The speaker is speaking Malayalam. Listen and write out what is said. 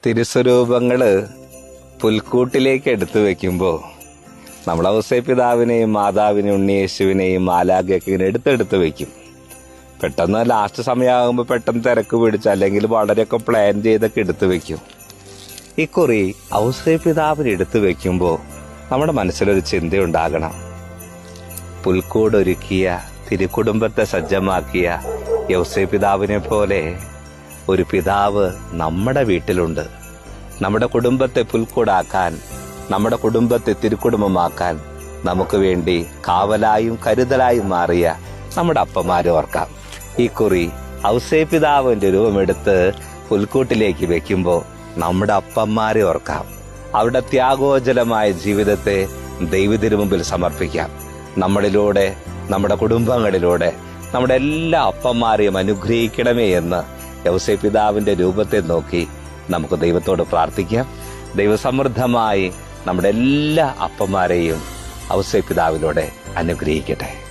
തിരുസ്വരൂപങ്ങള് പുൽക്കൂട്ടിലേക്ക് എടുത്തു വെക്കുമ്പോൾ നമ്മൾ ഔസേപ്പിതാവിനെയും മാതാവിനെയും ഉണ്ണിയേശുവിനെയും മാലാഖയൊക്കെ ഇങ്ങനെ എടുത്തെടുത്ത് വെക്കും. പെട്ടെന്ന് ലാസ്റ്റ് സമയമാകുമ്പോൾ പെട്ടെന്ന് തിരക്ക് പിടിച്ച് അല്ലെങ്കിൽ വളരെയൊക്കെ പ്ലാൻ ചെയ്തൊക്കെ എടുത്തു വെക്കും. ഇക്കുറി ഔസേപ്പിതാവിനെ എടുത്തു വെക്കുമ്പോൾ നമ്മുടെ മനസ്സിലൊരു ചിന്തയുണ്ടാകണം. പുൽക്കൂടൊരുക്കിയ തിരുക്കുടുംബത്തെ സജ്ജമാക്കിയ ഔസേപ്പിതാവിനെ പോലെ ഒരു പിതാവ് നമ്മുടെ വീട്ടിലുണ്ട്. നമ്മുടെ കുടുംബത്തെ പുൽക്കൂടാക്കാൻ, നമ്മുടെ കുടുംബത്തെ തിരുക്കുടുംബമാക്കാൻ നമുക്ക് വേണ്ടി കാവലായും കരുതലായും മാറിയ നമ്മുടെ അപ്പന്മാരെ ഓർക്കാം. ഈ കുറി ഔസേപ്പിതാവിന്റെ രൂപമെടുത്ത് പുൽക്കൂട്ടിലേക്ക് വെക്കുമ്പോൾ നമ്മുടെ അപ്പന്മാരെ ഓർക്കാം. അവരുടെ ത്യാഗോജലമായ ജീവിതത്തെ ദൈവത്തിനു മുമ്പിൽ സമർപ്പിക്കാം. നമ്മളിലൂടെ, നമ്മുടെ കുടുംബങ്ങളിലൂടെ നമ്മുടെ എല്ലാ അപ്പന്മാരെയും അനുഗ്രഹിക്കണമേ എന്ന് ഔസേപ്പിതാവിന്റെ രൂപത്തെ നോക്കി നമുക്ക് ദൈവത്തോട് പ്രാർത്ഥിക്കാം. ദൈവസമൃദ്ധമായി നമ്മുടെ എല്ലാ അപ്പന്മാരെയും ഔസേപ്പിതാവിലൂടെ അനുഗ്രഹിക്കട്ടെ.